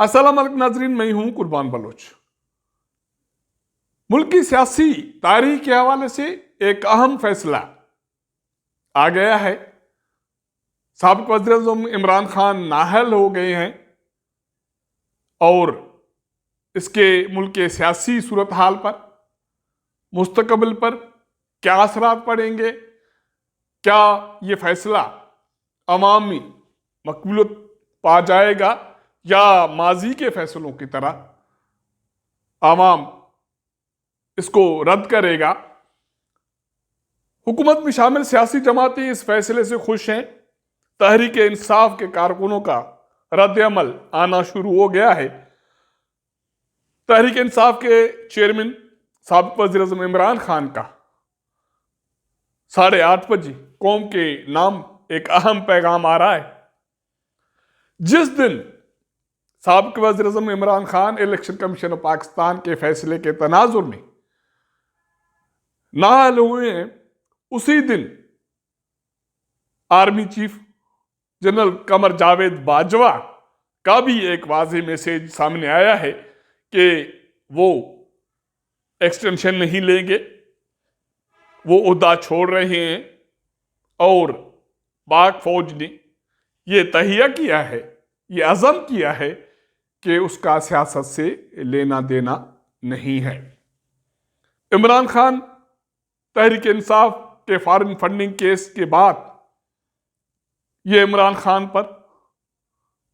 अस्सलाम वालेकुम नाजरीन, मैं हूं कुर्बान बलोच। मुल्क की सियासी तारीख के हवाले से एक अहम फैसला आ गया है। साबिक वज़ीर-ए-आज़म इमरान खान नाअहल हो गए हैं और इसके मुल्क के सियासी सूरत हाल पर, मुस्तकबिल पर क्या असरात पड़ेंगे, क्या ये फैसला अवामी मकबूलियत पा जाएगा या माजी के फैसलों की तरह आवाम इसको रद्द करेगा। हुकूमत में शामिल सियासी जमातें इस फैसले से खुश हैं। तहरीक इंसाफ के कारकुनों का रद्द-ए-अमल आना शुरू हो गया है। तहरीक इंसाफ के चेयरमैन साबिक वज़ीर-ए-आज़म इमरान खान का 8:30 बजे कौम के नाम एक अहम पैगाम आ रहा है। जिस दिन साबिक वज़ीर-ए-आज़म Imran Khan election commission of Pakistan के फैसले के तनाजुर में नाअहल हुए हैं, उसी दिन army chief general Qamar Javed Bajwa का भी एक वाज़ेह मैसेज सामने आया है कि वो एक्सटेंशन नहीं लेंगे, वो ओहदा छोड़ रहे हैं और पाक फौज ने ये तहिया किया है, ये अज़म किया है कि उसका सियासत से लेना देना नहीं है। इमरान खान तहरीक इंसाफ के फॉरेन फंडिंग केस के बाद ये इमरान खान पर,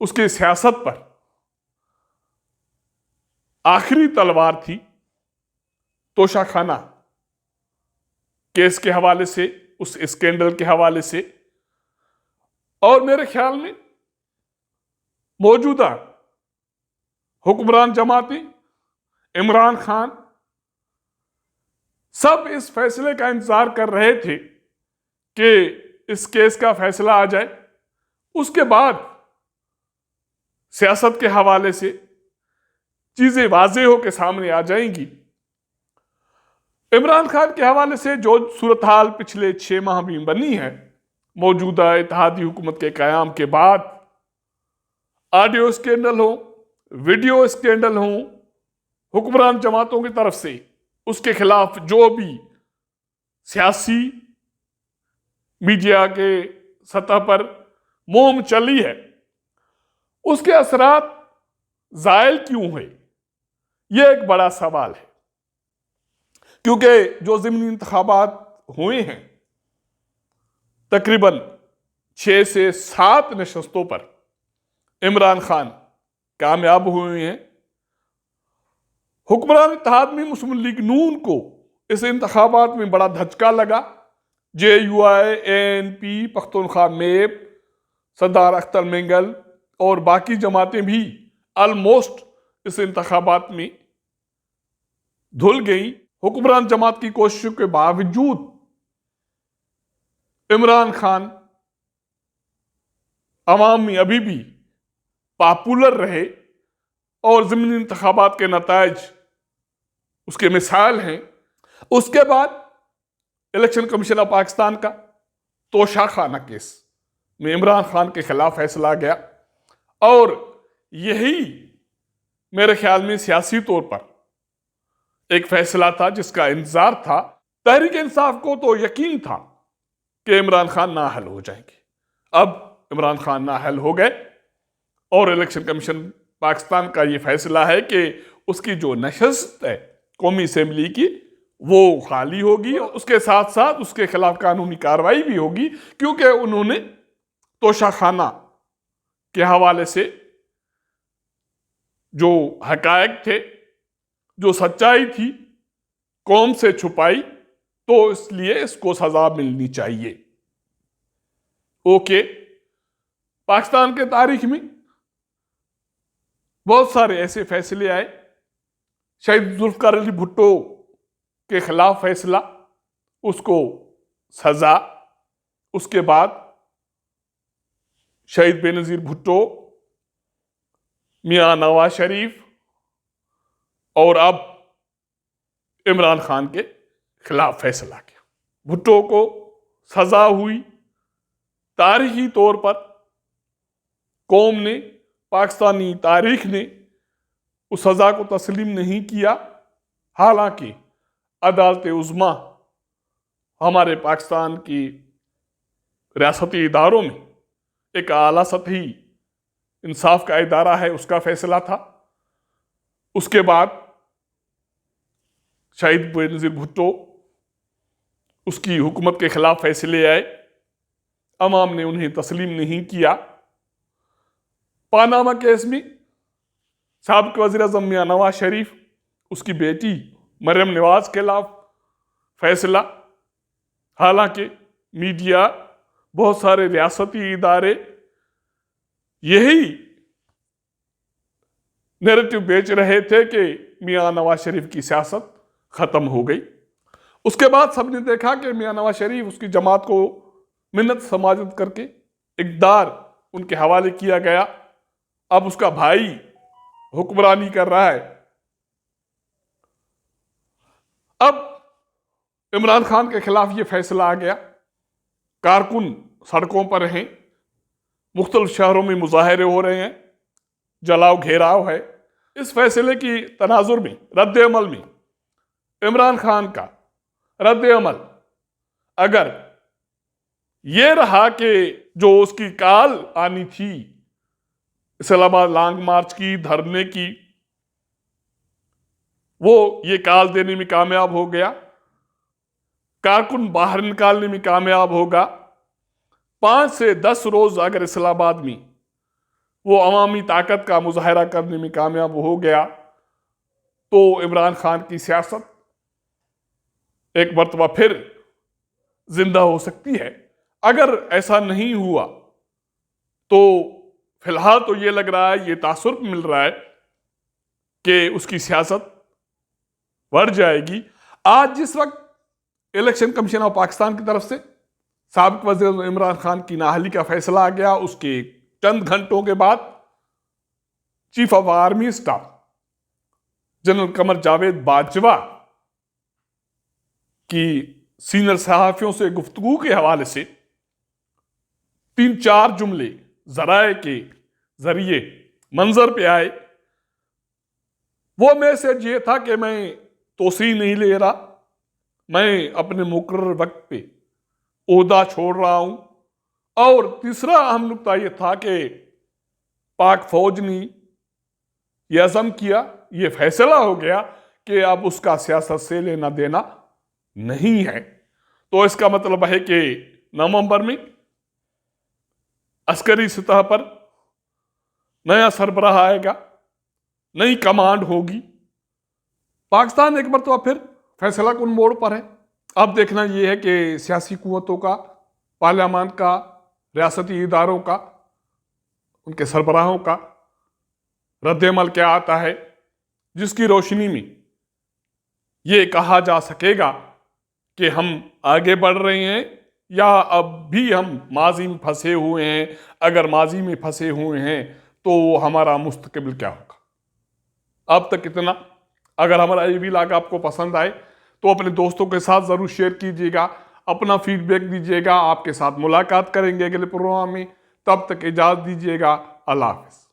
उसकी सियासत पर आखिरी तलवार थी। तोशाखाना केस के हवाले से, उस स्कैंडल के हवाले से, और मेरे ख्याल में मौजूदा हुक्मरान जमाती, इमरान खान, सब इस फैसले का इंतजार कर रहे थे कि इस केस का फैसला आ जाए। उसके बाद सियासत के हवाले से चीजें वाज़ेह होकर सामने आ जाएंगी। इमरान खान के हवाले से जो सूरत हाल पिछले 6 माह में बनी है, मौजूदा इत्तेहादी हुकूमत के क़याम के बाद, ऑडियो स्कैंडल हो, वीडियो स्कैंडल हो, हुक्मरान जमातों की तरफ से उसके खिलाफ जो भी सियासी मीडिया के सतह पर मुहिम चली है, उसके असरात ज़ायल क्यों हुए, यह एक बड़ा सवाल है। क्योंकि जो ज़िमनी इंतखाबात हुए हैं, तकरीबन 6 से 7 नशस्तों पर इमरान खान कामयाब हुए हैं। हुक्मरान इत्तेहाद में मुस्लिम लीग नून को इस इंतखाबात में बड़ा धचका लगा। JUI, ANP, पख्तूनख्वा मेप, सरदार अख्तर मेंगल और बाकी जमातें भी ऑलमोस्ट इस इंतखाबात में धुल गई। हुक्मरान जमात की कोशिशों के बावजूद इमरान खान अवाम में अभी भी पॉपुलर रहे और ज़िमनी इंतखाबात के नताइज उसके मिसाल हैं। उसके बाद इलेक्शन कमीशन ऑफ पाकिस्तान का तोशाखाना केस में इमरान खान के खिलाफ फैसला गया और यही मेरे ख्याल में सियासी तौर पर एक फैसला था जिसका इंतजार था। तहरीक इंसाफ को तो यकीन था कि इमरान खान नाअहल हो जाएंगे। अब इमरान खान नाअहल हो गए और इलेक्शन कमीशन पाकिस्तान का ये फैसला है कि उसकी जो नशस्त है कौमी असेंबली की, वो खाली होगी। उसके साथ साथ उसके खिलाफ कानूनी कार्रवाई भी होगी, क्योंकि उन्होंने तोशाखाना के हवाले से जो हकायक थे, जो सच्चाई थी, कौम से छुपाई, तो इसलिए इसको सजा मिलनी चाहिए। ओके, पाकिस्तान के तारीख में बहुत सारे ऐसे फैसले आए। शहीद जुल्फ़िकार अली भुट्टो के खिलाफ फैसला, उसको सजा। उसके बाद शहीद बेनज़ीर भुट्टो, मियां नवाज शरीफ और अब इमरान खान के खिलाफ फैसला किया। भुट्टो को सजा हुई। तारीखी तौर पर कौम ने, पाकिस्तानी तारीख ने उस सज़ा को तस्लीम नहीं किया। हालांकि अदालत उज़्मा हमारे पाकिस्तान की रियासती इदारों में एक आला सतही इंसाफ का इदारा है, उसका फैसला था। उसके बाद शहीद बेनज़ीर भुट्टो, उसकी हुकूमत के खिलाफ फैसले आए, अवाम ने उन्हें तस्लीम नहीं किया। पानामा केस में साबिक़ वज़ीर-ए-आज़म मियां नवाज शरीफ, उसकी बेटी मरियम नवाज के खिलाफ फैसला। हालांकि मीडिया, बहुत सारे रियासती इदारे यही नैरेटिव बेच रहे थे कि मियां नवाज शरीफ की सियासत ख़त्म हो गई। उसके बाद सबने देखा कि मियां नवाज शरीफ, उसकी जमात को मिन्नत समाजत करके इक़्तिदार उनके हवाले किया गया। अब उसका भाई हुक्मरानी कर रहा है। अब इमरान खान के खिलाफ ये फैसला आ गया। कारकुन सड़कों पर हैं, मुख्तलिफ शहरों में मुजाहरे हो रहे हैं, जलाओ घेराव है। इस फैसले की तनाजुर में, रद्द अमल में, इमरान खान का रद्द अमल अगर ये रहा कि जो उसकी काल आनी थी इस्लामाबाद लॉन्ग मार्च की, धरने की, वो ये काल देने में कामयाब हो गया, कारकुन बाहर निकालने में कामयाब होगा। 5 से 10 रोज अगर इस्लामाबाद में वो अवामी ताकत का मुजाहरा करने में कामयाब हो गया तो इमरान खान की सियासत एक मरतबा फिर जिंदा हो सकती है। अगर ऐसा नहीं हुआ तो फिलहाल तो ये लग रहा है, ये तासुर मिल रहा है कि उसकी सियासत बढ़ जाएगी। आज जिस वक्त इलेक्शन कमीशन ऑफ पाकिस्तान की तरफ से साबिक़ वज़ीर इमरान खान की नाअहली का फैसला आ गया, उसके चंद घंटों के बाद chief of army staff general Qamar Javed Bajwa की सीनियर सहाफ़ियों से गुफ्तगू के हवाले से 3-4 जुमले ज़राए के जरिए मंजर पे आए। वो मैसेज ये था कि मैं तोसी नहीं ले रहा, मैं अपने मुकर्रर वक्त पे ओहदा छोड़ रहा हूं। और तीसरा अहम नुक्ता यह था कि पाक फौज ने यह अज़म किया, यह फैसला हो गया कि अब उसका सियासत से लेना देना नहीं है। तो इसका मतलब है कि नवंबर में अस्करी सतह पर नया सरबराह आएगा, नई कमांड होगी। पाकिस्तान एक मरतबा फिर फैसला कुन मोड़ पर है। अब देखना यह है कि सियासी कुव्वतों का, पार्लियामान का, रियासती इदारों का, उनके सरबराहों का रद्द-ए-अमल क्या आता है, जिसकी रोशनी में ये कहा जा सकेगा कि हम आगे बढ़ रहे हैं या अब भी हम माजी में फंसे हुए हैं। अगर माजी में फंसे हुए हैं तो हमारा मुस्तकबिल क्या होगा। अब तक इतना। अगर हमारा ये व्लॉग आपको पसंद आए तो अपने दोस्तों के साथ ज़रूर शेयर कीजिएगा, अपना फीडबैक दीजिएगा। आपके साथ मुलाकात करेंगे अगले प्रोग्राम में। तब तक इजाज़त दीजिएगा। अल्लाह हाफ़िज़।